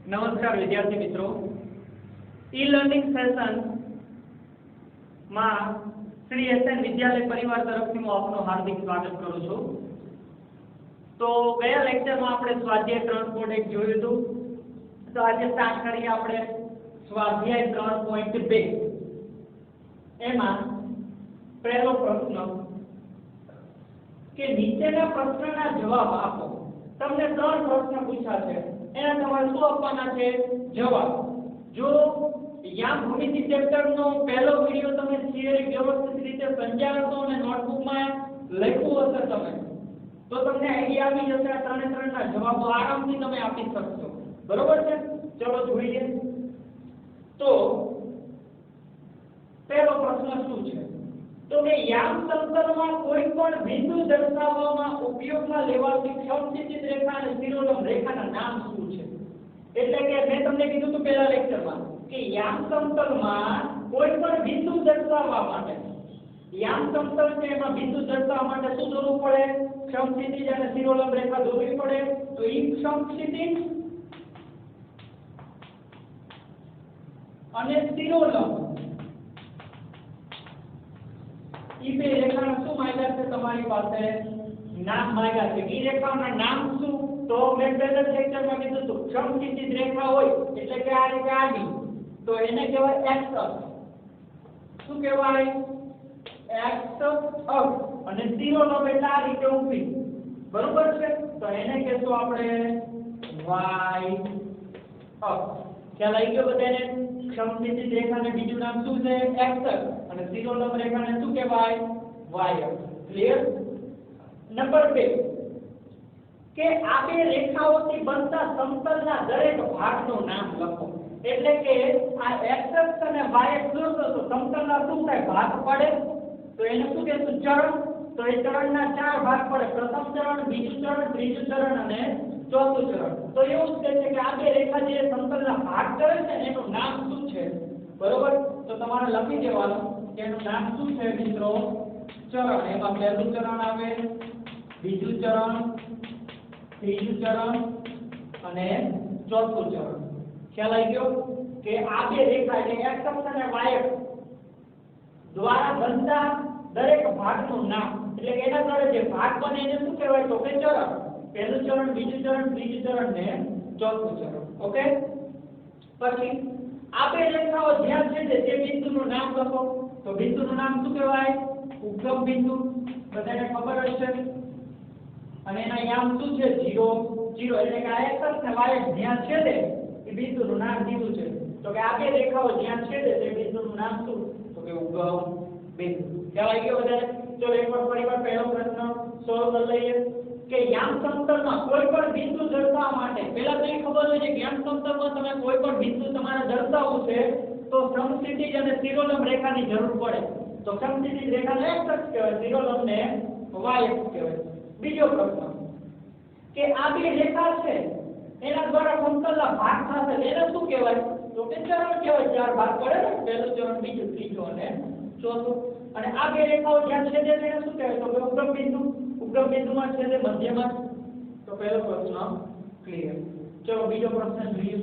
નમસ્કાર વિદ્યાર્થી મિત્રો, ઈ લર્નિંગ સેશન માં શ્રી એસએન વિદ્યાલય પરિવાર તરફથી હું આપનું હાર્દિક સ્વાગત કરું છું। તો ગયા લેક્ચરમાં આપણે સ્વાધ્યાય 3.1 જોયું હતું, તો આજે સ્ટાર્ટ કરીએ આપણે સ્વાધ્યાય 3.2। એમાં પહેલો પ્રશ્ન કે નીચેના પ્રશ્નના જવાબ આપો। તમને 3 પ્રશ્ન પૂછ્યા છે, એના તમારે શું આપવાના છે? જવાબ। જો યામ ભૂમિતિ ચેપ્ટરનો પહેલો વિડિયો તમે થિયરી વ્યવસ્થિત રીતે સમજાવશો અને નોટબુકમાં લખ્યું હશે તમે, તો તમને આઈડિયા આવી જશે આ ત્રણે ત્રણના જવાબો આરામથી તમે આપી શકશો। બરોબર છે? ચલો જોઈએ। તો પહેલો પ્રશ્ન શું છે? તો કે યામ સમતલમાં કોઈ પણ બિંદુ દર્શાવવામાં ઉપયોગમાં લેવાતી સમચિત્રિત રેખા અને શિરોલંબ રેખાના નામ શું છે? એટલે કે મેં તમને કીધું હતું પહેલા લેક્ચરમાં કે યામ સમતલમાં કોઈ પણ બિંદુ દર્શાવવા માટે, યામ સમતલ છે એમાં બિંદુ દર્શાવવા માટે શું દોરવું પડે? સમક્ષિતિજ અને શિરોલંબ રેખા દોરવી પડે। તો ઈ સમક્ષિતિજ અને શિરોલંબ ઈ બે રેખાના શું માંગ્યા છે તમારી પાસે? નામ માંગ્યા છે। ઈ રેખાઓના નામ શું? તો મેં પહેલા લેક્ચરમાં કીધું હતું સમક્ષિતિજ રેખા હોય એટલે કે આ રીતે આડી, તો એને કહેવાય એક્સ અક્ષ। શું કહેવાય? એક્સ અક્ષ। અને શિરોલંબ એટલે આ રીતે ઊભી, બરોબર છે? તો એને કહેશું આપણે વાય અક્ષ। ખ્યાલ આવી ગયો બધાને? સમક્ષિતિજ રેખાને બીજું નામ શું છે? એક્સ અક્ષ। અને શિરોલંબ રેખાને શું કહેવાય? વાય અક્ષ। ક્લિયર? નંબર 2 કે આ બે રેખાઓથી બનતા સમતલના દરેક ભાગનું નામ લખો। એટલે કે આ એક્સ અક્ષ અને વાય અક્ષ દોરશો તો સમતલના શું થાય? ભાગ પડે। તો એને શું કહેશું? ચરણ। તો એ ચરણના 4 ભાગ પડે, પ્રથમ ચરણ, બીજું ચરણ, ત્રીજું ચરણ અને ચોથું ચરણ। તો એવું જ કહે છે કે આ બે રેખા જે સમતલના ભાગ કરે છે ને એનું નામ શું છે? બરોબર? તો તમારે લખી દેવાનું કે એનું નામ શું છે મિત્રો? ચરણ। એમાં પહેલું ચરણ આવે, બીજું ચરણ, ત્રીજું ચરણ અને ચોથું ચરણ। ખ્યાલ આવી ગયો કે આ બે રેખા એટલે એક્સ અક્ષ અને વાય અક્ષ દ્વારા બનતા દરેક ભાગનું નામ, એટલે કે એના દ્વારા જે ભાગ બને એને શું કહેવાય? તો કે ચરણ। પહેલું ચરણ, બીજું ચરણ, ત્રીજું ચરણ ને ચોથું ચરણ। ઓકે? પછી આ બે રેખાઓ જ્યાં છેદે તે બિંદુનું નામ લખો। તો બિંદુનું નામ શું કહેવાય? ઉદ્ગમ બિંદુ। બધાને ખબર હશે। અને એના યામ શું છે? 0 0। એટલે કે આ એક્સ અક્ષ ને વાય અક્ષ જ્યાં છેદે એ બિંદુનું નામ દીધું છે। તો કે આ બે રેખાઓ જ્યાં છેદે તે બિંદુનું નામ શું? તો કે ઉદ્ગમ બિંદુ। ખ્યાલ આવી ગયો બધાને? ચલો એકવાર ફરીવાર પહેલો પ્રશ્ન સોલ્વ કરી લઈએ કે યામ સમતલમાં કોઈ પણ બિંદુ દર્શાવવા માટે, પહેલા તો એ ખબર હોય છે કે યામ સમતલમાં તમે કોઈ પણ બિંદુ તમારે દર્શાવવું છે તો સમક્ષિતિજ અને શિરોલંબ રેખાની જરૂર પડે। તો સમક્ષિતિજ રેખાને એક્સ અક્ષ કહેવાય, શિરોલંબને વાય અક્ષ કહેવાય। બીજો પ્રશ્ન કે આ બે રેખા છે એના દ્વારા સમતલના ભાગ થશે એને શું કહેવાય? તો કે ચરણ કહેવાય। 4 ભાગ પડે ને, પહેલું ચરણ, બીજું, ત્રીજું અને ચોથું। અને આ બે રેખાઓ જ્યાં છેદે તેને શું કહેવાય? તો કે ઉદ્ગમ બિંદુ। ઉદ્ગમ બિંદુમાં છેદે મધ્યમાં। તો પહેલો પ્રશ્ન ક્લિયર। ચલો બીજો પ્રશ્ન જોઈએ।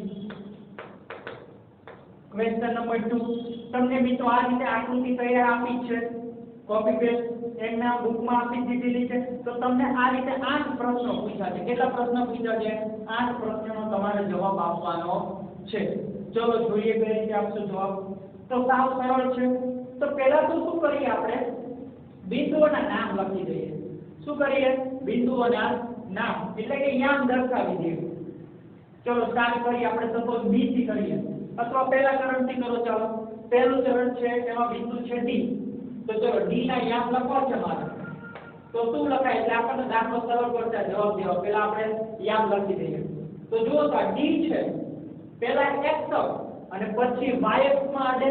ક્વેશ્ચન નંબર 2 તમને મિત્રો આ રીતે આકૃતિ તૈયાર આપી છે, કોપી પેસ્ટ એમના બુકમાં આપી દીધેલી છે। તો તમને આ રીતે 8 પ્રશ્નો પૂછ્યા છે। કેટલા પ્રશ્નો પૂછ્યા છે? 8 પ્રશ્નોનો તમારે જવાબ આપવાનો છે। ચલો જોઈએ કઈ રીતે આપશો જવાબ। તો સાવ સરળ છે। તો પહેલા તો શું કરીએ આપણે? બિંદુઓના નામ લખી દઈએ। શું કરીએ? બિંદુઓના નામ, એટલે કે યામ દર્શાવી દઈએ। ચલો સ્ટાર્ટ કરીએ આપણે સપોઝ બી થી કરીએ, અથવા પહેલા ચરણથી કરો। ચાલો પહેલું ચરણ છે એમાં બિંદુ છે ડી। તો ચલો ડી ના યામ લખવા છે મારે, તો શું લખાય? એટલે આપણને દાખલો સરળ પડશે જવાબ દેવા પહેલા આપણે યામ લખી દઈએ। તો જુઓ તો ડી છે, પહેલા એક્સ અક્ષ અને પછી વાય અક્ષમાં અડે।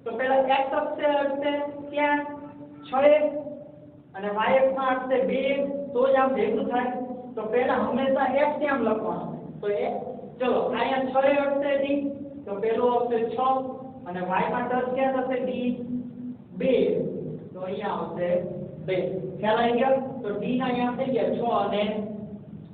તો પહેલા એક્સ અક્ષે અડશે ક્યાં? 6 અને વાય અક્ષમાં અડશે 2, તો જ આ ભેગું થાય। તો પહેલા હંમેશા એક્સ યામ લખવાનો। તો એ ચલો અહીંયા 6 અડશે ડી, તો પહેલો આવશે 6 અને વાય માં ટચ ક્યાં થશે? ડી 2, તો અહીંયા આવશે 2। ખ્યાલ આવી ગયો? તો ડી ના યામ થઈ ગયા 6 અને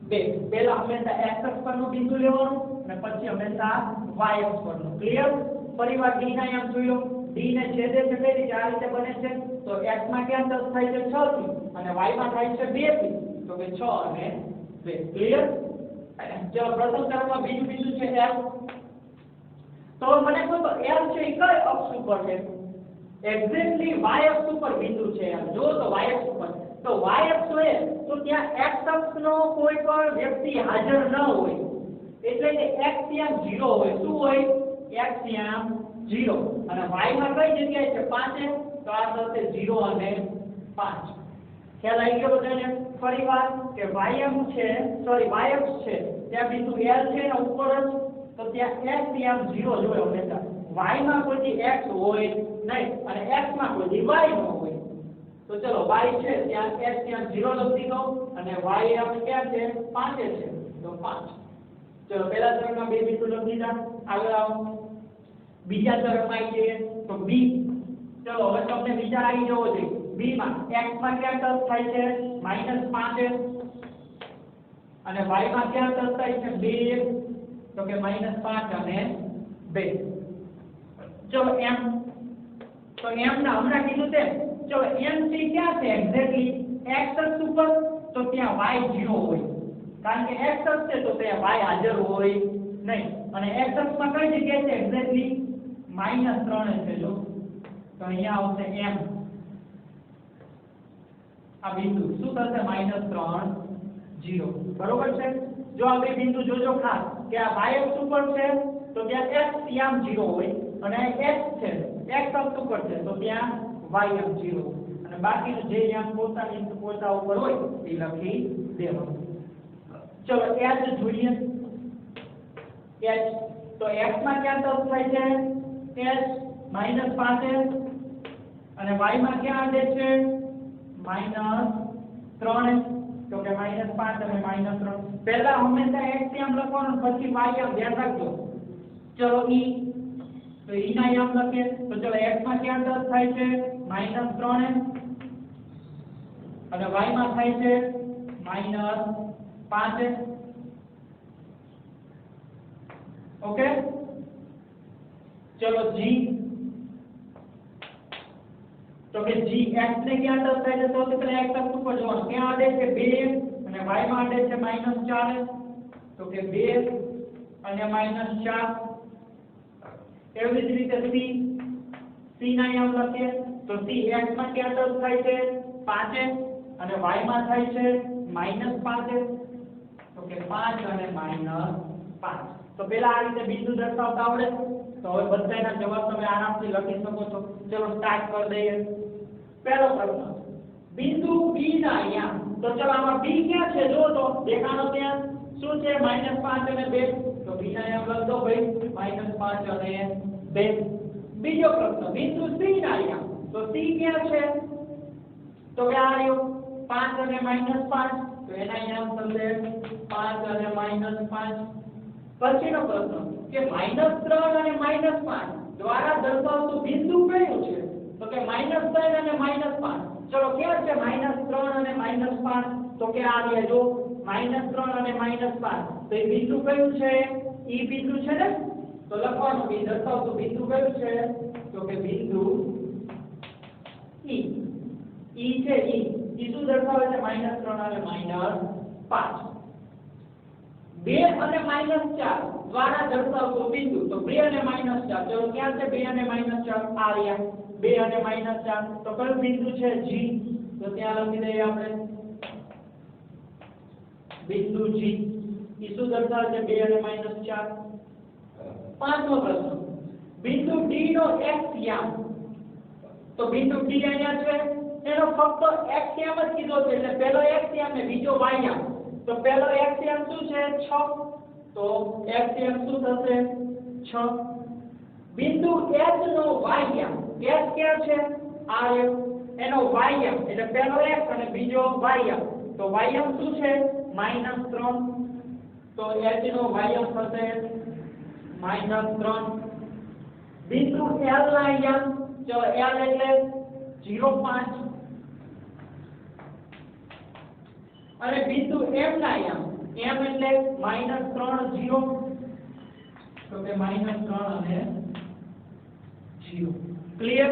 2। 2 પહેલા હંમેશા x અક્ષ પરનું બિંદુ લેવાનું અને પછી હંમેશા y અક્ષ પરનું. ક્લિયર? ફરીવાર d ના આયામ જોઈ લો. d ને છેદે છે કઈ રીતે? આ રીતે બને છે. તો x માં ક્યાં ટચ થાય છે? 6 થી અને y માં થાય છે 2 થી. તો કે 6 અને 2. ક્લિયર? ચલો પ્રથમ તરફમાં બીજું બિંદુ છે L. તો મને કહો તો L છે એ કઈ અક્ષ ઉપર છે? એક્ઝેક્ટલી y અક્ષ ઉપર બિંદુ છે. જો તો y અક્ષ ઉપર. તો y અક્ષ હોય તો ત્યાં x અક્ષનો કોઈ પણ વ્યક્તિ હાજર ન હોય. એટલે કે x ત્યાં 0 હોય. શું હોય? x ત્યાં 0 અને y માં કઈ જગ્યાએ છે? 5 તો આ થશે 0 અને 5. ખ્યાલ આવી ગયો બધાને? ફરીવાર કે y અક્ષ છે, y અક્ષ છે ત્યાં બિંદુ L છે ને ઉપર જ, તો ત્યાં x ત્યાં 0 જોયો હંમેશા. y માં કોઈ x હોય નહીં અને x માં કોઈ y ન હોય. તો ચલો y છે ત્યાં x ત્યાં 0 લખી દો અને y અક્ષ ક્યાં છે? 5 છે. તો 5. ચલો પહેલા ચરણમાં બે બિંદુ લખી દીધા. આગળ આવો. બીજા ચરણમાં આવી જઈએ તો b. ચલો હવે તમને વિચાર આવી જવો જોઈએ. b માં x માં ક્યાં ટચ થાય છે? -5 અને y માં ક્યાં ટચ થાય છે? 2. તો કે -5 અને 2. ચલો m. તો m ના હમણાં કીધું તેમ ચલો m થી ક્યાં છે એક્ઝેક્ટલી? x અક્ષ ઉપર. તો ત્યાં y 0 હોય. કારણ કે x અક્ષ છે તો ત્યાં y હાજર હોય નહીં. અને x અક્ષમાં કઈ જગ્યાએ છે એક્ઝેક્ટલી? -3 છે. જો તો અહીંયા આવશે m. આ બિંદુ શું થશે? -3 0. બરોબર છે? જો આ બે બિંદુ જોજો ખાસ કે આ y અક્ષ ઉપર છે તો ત્યાં x ત્યાં 0 હોય અને x છે x અક્ષ ઉપર છે તો ત્યાં y અક્ષ 0 અને બાકીનું જે અહીંયા પોતાની પોતા ઉપર હોય એ લખી દેવાનું. ચલો h જોઈએ. h તો x માં ક્યાં ટચ થાય છે? h -5 અને y માં ક્યાં આવે છે? -3. તો કે -5 અને -3. પહેલા હંમેશા x ત્યાં લખવાનું પછી y આમ ધ્યાન રાખજો. ચલો e. તો e ના આમ લખીએ તો ચલો x માં ક્યાં ટચ થાય છે? -3 અને y માં થાય છે -5. ઓકે. ચલો g. તો કે g x ને ક્યાં ટચ થાય છે? તો પહેલા x અક્ષ ઉપર જોવાનું. ક્યાં આડે છે? 2 અને y માં આડે છે -4. તો કે 2 અને -4. એવી જ રીતે c ના આમ લખીએ તો c x માં ક્યાં ટચ થાય છે? 5 અને y માં થાય છે -5. તો કે 5 અને -5. તો પહેલા આ રીતે બિંદુ દર્શાવતા આવડે. તો હવે બધાના જવાબ તમે આરામથી લખી શકો છો. ચલો સ્ટાર્ટ કરી દઈએ. પહેલો પ્રશ્ન બિંદુ b ના અહીંયા. તો ચલો આમાં b ક્યાં છે? જો તો દેખાણો ત્યાં શું છે? -5 અને 2. તો b ના અહીંયા લખો ભાઈ -5 અને 2. બીજો પ્રશ્ન બિંદુ c ના અહીંયા. તો c ક્યાં છે? તો કે આ રહ્યો 5 અને -5. તો એના અહીંયા થશે 5 અને -5. પછીનો પ્રશ્ન કે -3 અને -5 દ્વારા દર્શાવતું બિંદુ કયું છે? તો કે -3 અને -5. ચલો ક્યાં છે -3 અને -5? તો કે આ રહ્યા જો -3 અને -5. તો એ બિંદુ કયું છે? ઈ બિંદુ છે ને. તો લખવાનું કે દર્શાવતું બિંદુ કયું છે? તો કે બિંદુ ઈ. ઈ છે ઈ. ઈ શું દર્શાવે છે? -3 અને -5. 2 અને -4 દ્વારા દર્શાવતું બિંદુ. તો 2 અને -4. ચલો ક્યાં છે 2 અને -4? આ રહ્યા 2 અને -4. તો કયું બિંદુ છે? G. તો ત્યાં લખી દઈએ આપણે બિંદુ G. ઈ શું દર્શાવે છે? 2 અને -4. પાંચમો પ્રશ્ન બિંદુ D નો x યામ. તો બિંદુ D અહીંયા છે એનો ફક્ત x યામ જ કીધો છે એટલે પહેલો x યામ ને બીજો y યામ. તો પહેલો x યામ શું છે? 6. તો x યામ શું થશે? 6. બિંદુ H નો y યામ. h ક્યાં છે? આ એનો y યામ એટલે પહેલો x અને બીજો y યામ. તો y યામ શું છે? -3. તો h નો y યામ થશે -3. બિંદુ L ના યામ. ચલો L એટલે 0.5 અને બિંદુ M ના યામ. m એટલે -3 0 તો કે -3 અને 0 ક્લિયર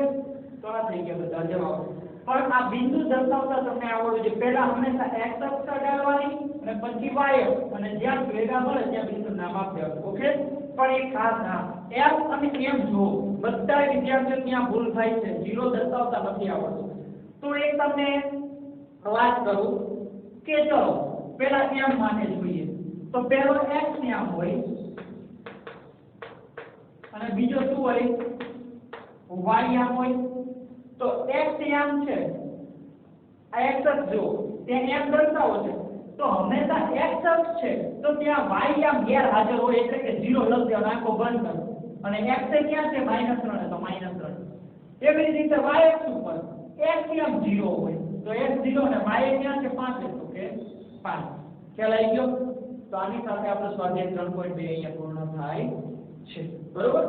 તો આ થઈ ગયા બધા જવાબ પણ આ બિંદુ દર્શાવતા તમને આવડવું જોઈએ પહેલા હંમેશા x અક્ષ અડાડવાની અને પછી y અક્ષ અને જ્યાં ભેગા મળે ત્યાં બિંદુ નામ આપી દેવાનું ઓકે પણ એક ખાસ ના f અને m જો બધા વિદ્યાર્થીઓ ત્યાં ભૂલ થાય છે 0 દર્શાવતા નથી આવડતું તો એક તમને વાત કરું કે ચલો પહેલા m માટે જોઈએ તો પહેલો x ત્યાં હોય અને બીજો શું હોય y આમ હોય તો x આમ છે આ x અક્ષ જો ત્યાં m દર્શાવો છે તો હંમેશા x અક્ષ છે તો ત્યાં y આમ ગેરહાજર હોય એટલે કે 0 લખી દેવાનો આંખો બંધ કરો અને x એ ક્યાં છે -3 તો -3 એવી રીતે y અક્ષ ઉપર x આમ 0 હોય તો x 0 અને y ક્યાં છે 5 તો કે 5 ખ્યાલ આવી ગયો તો આની સાથે આપણો સ્વાધ્યાય 3.2 અહીંયા પૂર્ણ થાય છે બરોબર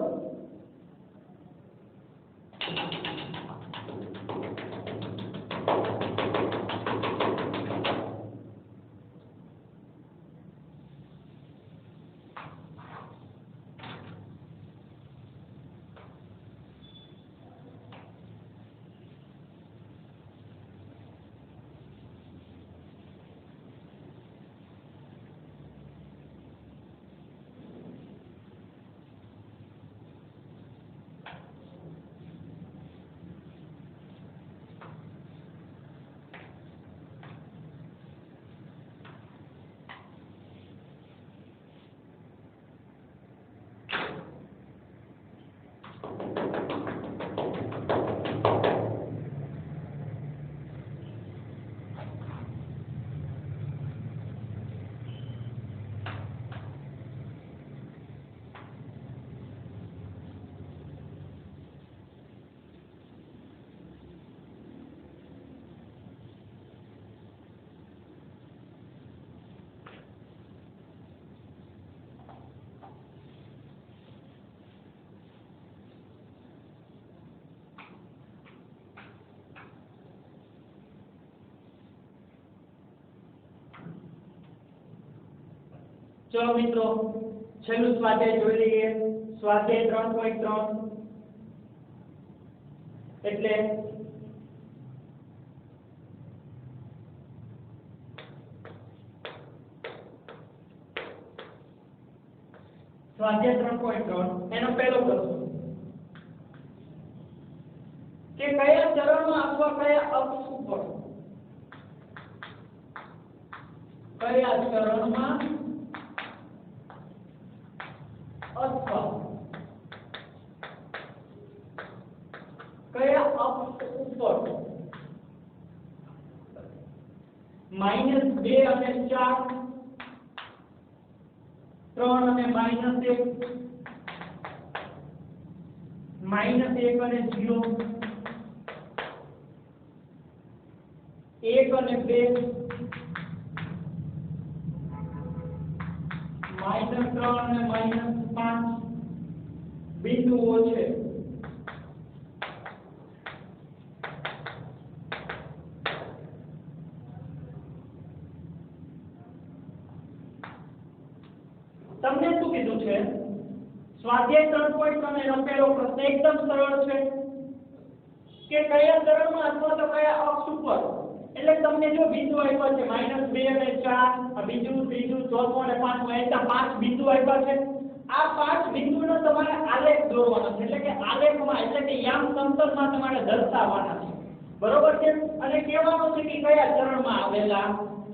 चलो मित्रों छेल्लू स्वाध्याय જોઈ લઈએ સ્વાધ્યાય 3.3 એટલે સ્વાધ્યાય 3.3 એનો પહેલો પ્રશ્ન કે કયા ચરણમાં અથવા કયા અક્ષ ઉપર કયા ચરણમાં અથવા કયા અક્ષ ઉપર -2 અને 4 3 અને -1 -1 અને 0 1 અને 2 -3 અને -5 બિંદુઓ છે તમને શું કીધું છે સ્વાધ્યાય 3.3 એનો પહેલો પ્રશ્ન એકદમ સરળ છે કે કયા ચરણમાં અથવા તો કયા અક્ષ ઉપર એટલે તમને જો બિંદુ આપ્યા છે -2 અને 4 આ બીજું ત્રીજું ચોથું અને પાંચમું એટલા 5 બિંદુ આપ્યા છે આ 5 બિંદુનો તમારે આલેખ દોરવાનો છે એટલે કે આલેખમાં એટલે કે યામ સમતલમાં તમારે દર્શાવવાના છે બરોબર છે અને કહેવાનું છે કે કયા ચરણમાં આવેલા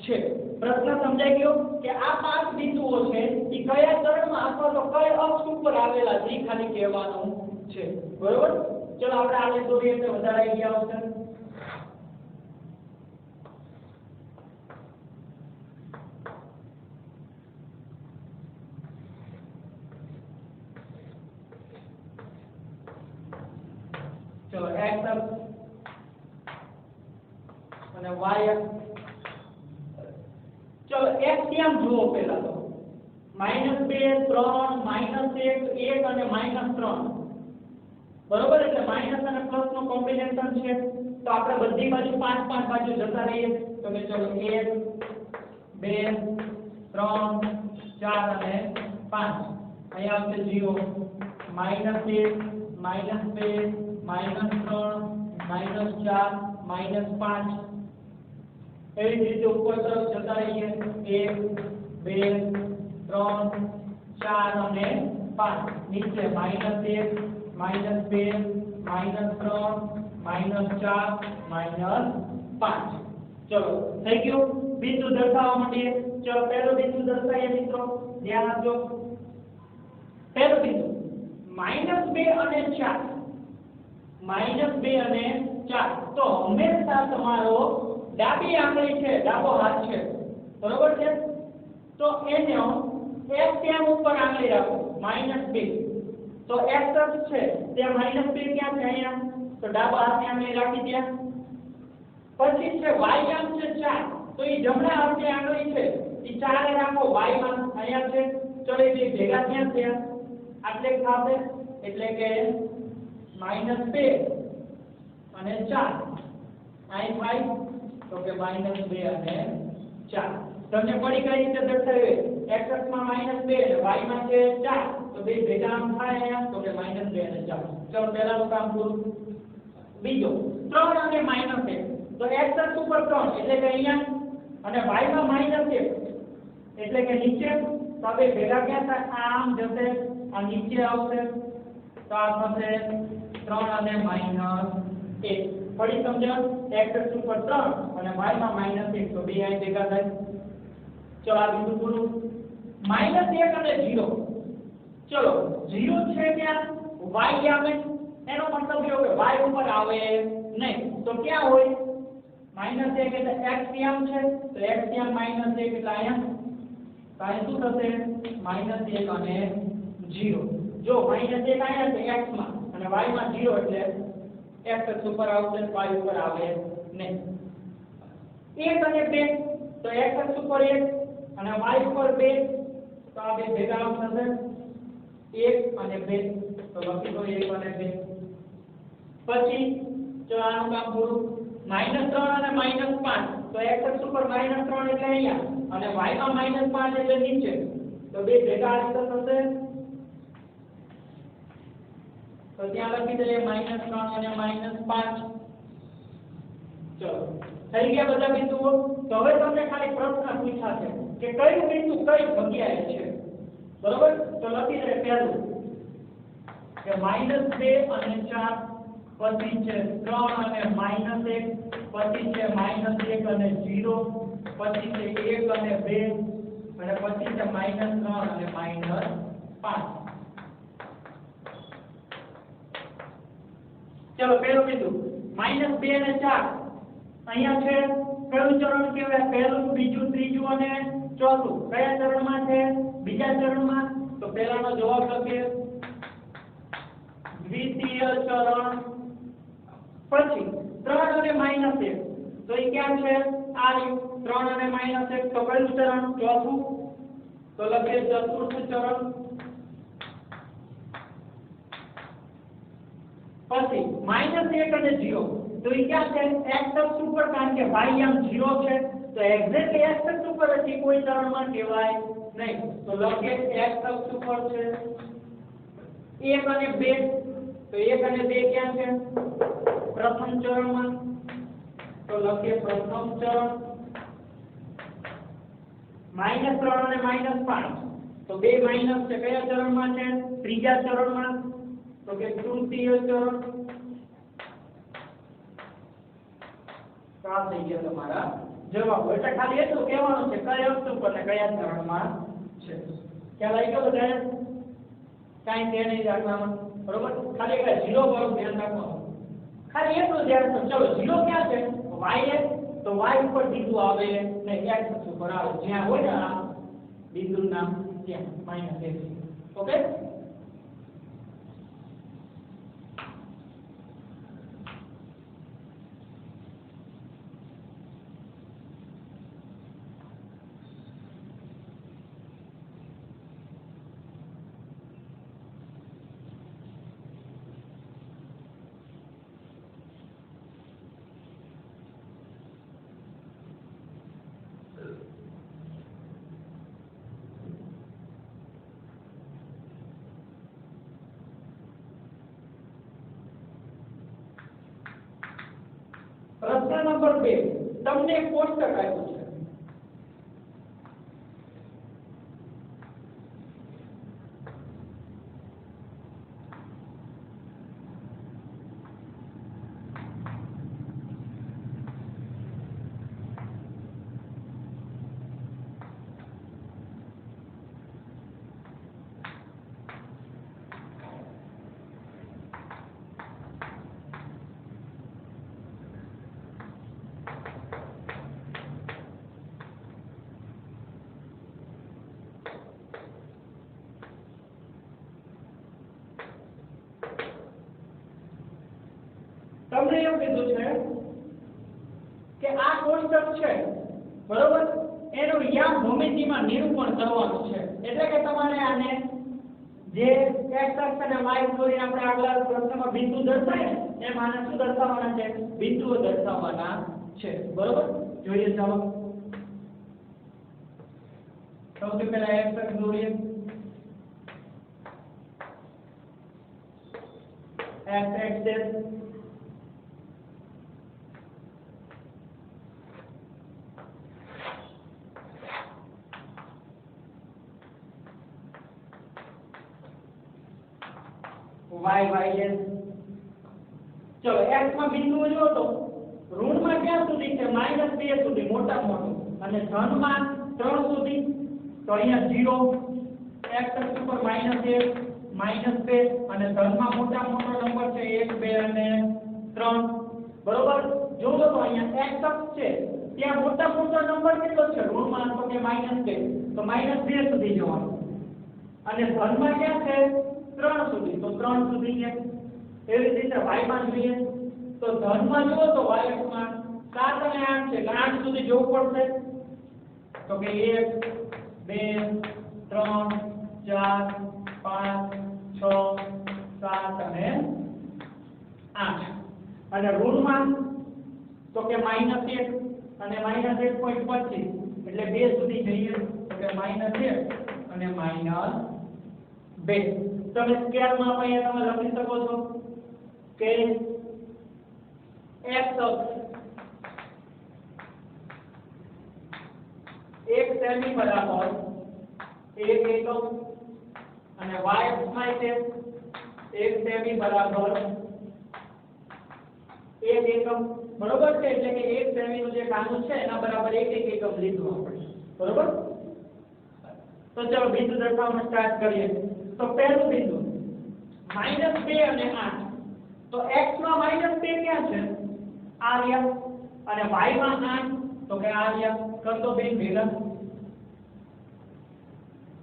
છે પ્રશ્ન સમજાઈ ગયો કે આ 5 બિંદુઓ છે એ કયા ચરણમાં અથવા તો કયા અક્ષ ઉપર આવેલા છે ખાલી કહેવાનું છે બરોબર ચલો આપણે આલેખ દોરીએ એટલે વધારે આઈડિયા આવશે चलो x अक्ष અને y अक्ष चलो x કેમ જુઓ પહેલા તો -2 3 -1 1 અને -3 બરોબર એટલે માઈનસ અને પ્લસ નો કોમ્બિનેશન છે તો આપણે બધી બાજુ 5 5 બાજુ જતા રહીએ તો કે ચલો 1 2 3 4 અને 5 અહીંયા આવશે 0 -1 -2 -3 -4 -5 એવી રીતે ઉપર તરફ જતા રહીએ 1 2 3 4 અને 5 નીચે -1 -2 -3 -4 -5 ચલો થઈ ગયું બિંદુ દર્શાવવા માંડીએ ચલો પહેલો બિંદુ દર્શાવીએ મિત્રો ધ્યાન આપજો પહેલો બિંદુ -2 અને 4 -2 અને 4 તો હંમેશા તમારો ડાબી આંગળી છે ડાબો હાથ છે બરોબર છે તો એને એક કેમ ઉપર આંગળી રાખો -2 તો x છે તે -2 ક્યાં છે અહીંયા તો ડાબા હાથની આંગળી રાખી ત્યાં પછી છે y આમ છે 4 તો એ જમણા હાથની આંગળી છે એ 4 એ રાખો y માં અહીંયા છે ચલો એ બે ભેગા ક્યાં થયા આટલે ખાતે એટલે કે -2 અને 4 અહીં થાય તો કે -2 અને 4 તમને પડી કઈ રીતે દર્શાવે x અક્ષમાં -2 અને y માં છે 4 તો બે ભેગા આમ થાય અહીંયા તો કે -2 અને 4 ચલો પહેલાનું કામ પૂરું બીજો 3 અને -1 તો x અક્ષ ઉપર 3 એટલે કે અહીંયા અને y માં -1 એટલે કે નીચે તો બે ભેગા ક્યાં થાય આમ જશે આ નીચે આવશે તો આ થશે 3 અને -1 ફરી સમજો x અક્ષ ઉપર 3 અને y માં -1 તો બે અહીં ભેગા થાય ચલો આ બિંદુ પૂરું -1 અને 0 ચલો 0 છે ત્યાં y આવે એનો મતલબ એવો કે y ઉપર આવે નહીં તો ક્યાં હોય -1 એટલે x ત્યાં છે તો x ત્યાં -1 એટલે અહીંયા તો અહીં શું થશે -1 અને 0 જો -1 અહીંયા છે x માં અને y માં 0 એટલે x અક્ષ ઉપર આવશે y ઉપર આવે નહીં 1 અને 2 તો x અક્ષ ઉપર 1 અને y ઉપર 2 તો આ બે ભેગા આવશે 1 અને 2 તો લખી દો 1 અને 2 પછી જો આનું કામ પૂરું -3 અને -5 તો x અક્ષ ઉપર -3 એટલે અહીંયા અને y માં -5 એટલે નીચે તો બે ભેગા આ રીતે થશે તો ત્યાં લખી દઈએ -3 અને -5 ચલો થઈ ગયા બધા બિંદુઓ તો હવે તમને ખાલી પ્રશ્ન પૂછાશે કે કયું બિંદુ કઈ જગ્યાએ છે બરોબર તો લખી દઈએ પહેલું કે -2 અને 4 પછી છે 3 અને -1 પછી છે -1 અને 0 પછી છે 1 અને 2 અને પછી છે -3 અને -5 ચલો પહેલું બિંદુ -2 અને 4 અહીંયા છે કયું ચરણ કહેવાય પહેલું બીજું ત્રીજું અને ચોથું કયા ચરણમાં છે બીજા ચરણમાં તો પહેલાનો જવાબ લખીએ દ્વિતીય ચરણ પછી 3 અને -1 તો એ ક્યાં છે આ 3 અને -1 તો કયું ચરણ ચોથું તો લખીએ ચતુર્થ ચરણ પછી -1 અને 0 તો એ ક્યાં છે x અક્ષ ઉપર કારણ કે y આમ 0 છે તો એક્ઝેક્ટલી x અક્ષ ઉપર છે કોઈ ચરણમાં કહેવાય નહીં તો લખીએ x અક્ષ ઉપર છે 1 અને 2 તો 1 અને 2 ક્યાં છે પ્રથમ ચરણમાં તો લખીએ પ્રથમ ચરણ -3 અને -5 તો બે માઈનસ છે કયા ચરણમાં છે ત્રીજા ચરણમાં તો કે તૃતીય ચરણ થઈ ગયા તમારા જવાબ એટલે ખાલી એટલું કહેવાનું છે કયા અક્ષ ઉપર ને કયા ચરણમાં છે ખ્યાલ આવી ગયો બધાને કાઈ કે નહીં રાખવાનું બરોબર ખાલી એક 0 પર ધ્યાન રાખવાનું ખાલી એટલું ધ્યાન રાખો ચલો 0 ક્યાં છે y તો y ઉપર બિંદુ આવે ને x અક્ષ ઉપર આવે જ્યાં હોય ને આ બિંદુનું નામ ત્યાં -1 ઓકે નંબર 2 તમને એક કોષ્ટક આપ્યું છે. તમને એમ કીધું છે કે આ કોષ્ટક છે બરોબર, એનું યામ ભૂમિતિમાં નિરૂપણ કરવાનું છે. એટલે કે તમારે આને જે x અક્ષ અને y દોરીને આપણે આગલા પ્રશ્નમાં બિંદુ દર્શાવે ને એમ આને શું દર્શાવવાના છે? બિંદુઓ દર્શાવવાના છે. બરોબર, જોઈએ ચાલો. સૌથી પહેલા x અક્ષ દોરીએ. x એક્સિસ y y ચલો x માં બિંદુઓ જો તો ઋણમાં ક્યાં સુધી છે? -2 સુધી મોટા મોટું, અને ધનમાં 3 સુધી. તો અહીંયા 0 x અક્ષ ઉપર -1 -2 અને ધનમાં મોટા મોટો નંબર છે 1 2 અને 3. બરોબર, જો તો અહીંયા x અક્ષ છે ત્યાં મોટા મોટો નંબર કેટલો છે ઋણમાં? તો કે -2, તો -2 સુધી જવાનું. અને ધનમાં ક્યાં છે? 3 સુધી, તો 3 સુધી છે. એવી રીતે y માં જોઈએ તો ધનમાં જો તો y અક્ષમાં 7 અને 8 છે, 8 સુધી જવું પડશે. તો કે 1 2 3 4 5 6 7 અને 8. અને ઋણમાં તો કે -1 અને -1.25 એટલે 2 સુધી જઈએ તો કે -1 અને -2. તમે સ્કેલમાં અહીંયા તમે લખી શકો છો કે x અક્ષ 1 સેમી બરાબર 1 એકમ અને y અક્ષમાં છે 1 સેમી બરાબર 1 એકમ. બરોબર છે, એટલે કે 1 સેમી નું જે કાનું છે એના બરાબર 1 એકમ લીધું આપણે. બરોબર, તો ચલો બિંદુ દર્શાવવાનું સ્ટાર્ટ કરીએ. તો પહેલું બિંદુ -2 અને 8. તો x માં -2 ક્યાં છે? આ રહ્યા. અને y માં 8 તો કે આ રહ્યા. કર દો બે ભેગા,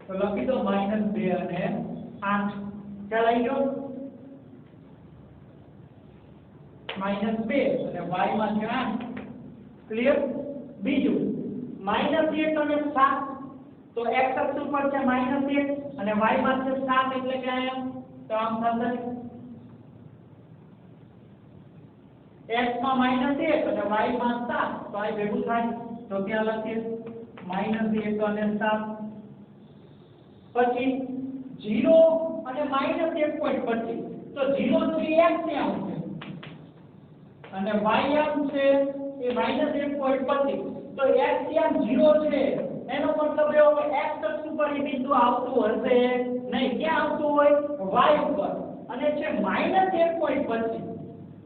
તો લખી દો -2 અને 8. ખ્યાલ આવી ગયો? -2 અને y માં છે 8. ક્લિયર? બીજું -1 અને 7. તો x અક્ષ ઉપર છે -1 અને y માં છે 7, એટલે કે અહીંયા તો આમ થશે x માં -1 અને y માં 7, તો આ ભેગું થાય તો ત્યાં લખીએ -1 અને 7. પછી 0 અને -1.25. તો 0 થી x ત્યાં આવશે અને y આમ છે એ -1.25. તો x ત્યાં 0 છે, એનો મતલબ એવો કે x અક્ષ ઉપર એ બિંદુ આવતું હશે નહીં. ક્યાં આવતું હોય? y ઉપર, અને છે -1.25.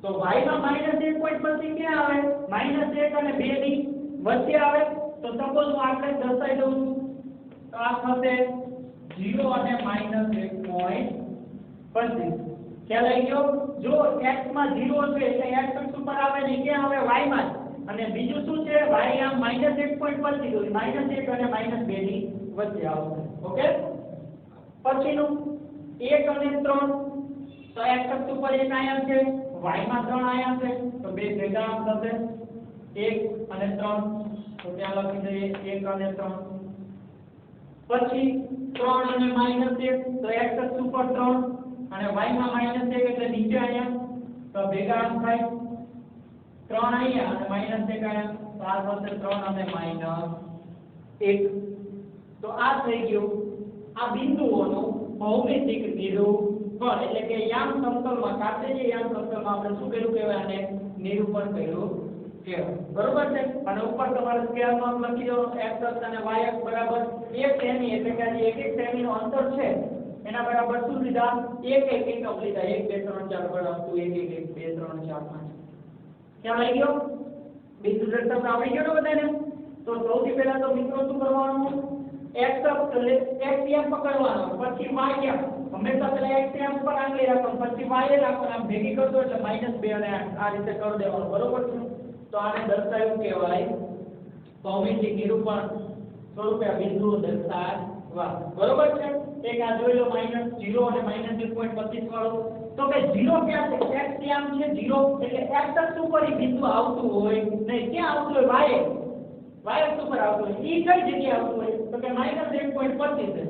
તો y માં -1.25 ક્યાં આવે? -1 અને 2 ની વચ્ચે આવે. તો સપોઝ હું આખરે દર્શાવી દઉં છું. તો આ થશે 0 અને -1.25. ખ્યાલ આવી ગયો? જો x માં 0 છે એટલે x અક્ષ ઉપર આવે ને ક્યાં આવે? y માં. અને બીજું શું છે? y આમ -1.25 તો -1 અને -2 ની વચ્ચે આવશે. ઓકે, પછીનું 1 અને 3. તો x અક્ષ ઉપર 1 આયા છે, y માં 3 આયા છે, તો બે ભેગા આમ થશે 1 અને 3. તો ત્યાં લખી દઈએ 1 અને 3. પછી 3 અને -1. તો x અક્ષ ઉપર 3 અને y માં -1 એટલે નીચે આયા, તો ભેગા આમ થાય 3 આયા અને -1 આયા, તો આ થશે 3 અને -1. તો આ થઈ ગયું આ બિંદુઓનું ભૌમિતિક નિરૂપણ. એટલે કે યામ સમતલમાં, કાર્તેજ્ય યામ સમતલમાં આપણે શું કર્યું કહેવાય? આને નિરૂપણ કર્યું કહેવાય. બરોબર છે. અને ઉપર તમારે સ્કેલ માં લખી દો x અક્ષ અને y અક્ષ બરાબર 1 સેમી, એટલે કે આ જે 1 સેમી નું અંતર છે એના બરાબર શું લીધા? 1 1 એકમ લીધા. 1 2 3 4 બરાબર 1 1 1 2 3 4 5. ખ્યાલ આવી ગયો? બિંદુ દ્રષ્ટાંત આવડી ગયો ને બધાને? તો સૌથી પહેલા તો મિત્રો શું કરવાનું? x અક્ષ એટલે x એમ પકડવાનો, પછી y એમ. હંમેશા પહેલા x એમ પર આંગળી રાખો, પછી y રાખો, આમ ભેગી કરજો એટલે -2 અને આ રીતે કરી દેવાનું. બરોબર છે? તો આને દર્શાવ્યું કહેવાય ભૌમિતિક નિરૂપણ સ્વરૂપે આ બિંદુઓ દર્શાવવા. બરોબર છે? એક આ જોઈ લો -0 અને -1.25 વાળો. તો કે 0 ક્યાં છે? x ક્યાં છે? 0 એટલે x અક્ષ ઉપર ઈ બિંદુ આવતું હોય નહીં. ક્યાં આવતું હોય? y અક્ષ ઉપર આવતું હોય. ઈ કઈ જગ્યાએ આવતું હોય? તો કે -1.25 છે.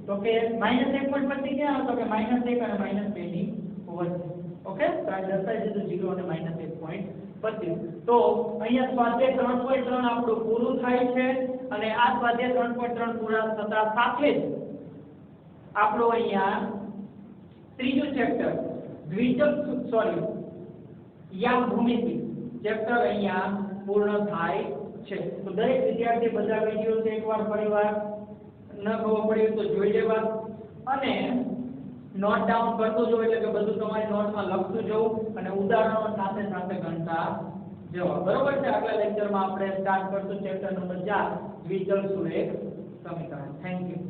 તો કે -1.25 ક્યાં આવે? તો કે -1 અને -2 ની વચ્ચે. ઓકે? તો આ દર્શાવી દીધું 0 અને -1.25. તો અહીંયા સ્વાધ્યાય 3.3 આપણું પૂરું થાય છે અને આ સ્વાધ્યાય 3.3 પૂરા થતા સાથે જ આપણો અહીંયા ત્રીજું ચેપ્ટર યામ ભૂમિતિ ચેપ્ટર અહીંયા પૂર્ણ થાય છે. તો દરેક વિદ્યાર્થી બધા વિડિયોઝ એકવાર ફરીવાર ન ખબર પડી તો જોઈ લેવા અને નોટ ડાઉન કરતું જવું, એટલે કે બધું તમારી નોટમાં લખતું જવું અને ઉદાહરણો સાથે સાથે ગણતા જવા. બરોબર છે? આગલા લેક્ચરમાં આપણે સ્ટાર્ટ કરશું ચેપ્ટર નંબર 4 દ્વિચલ સુરેખ સમીકરણ. Thank you.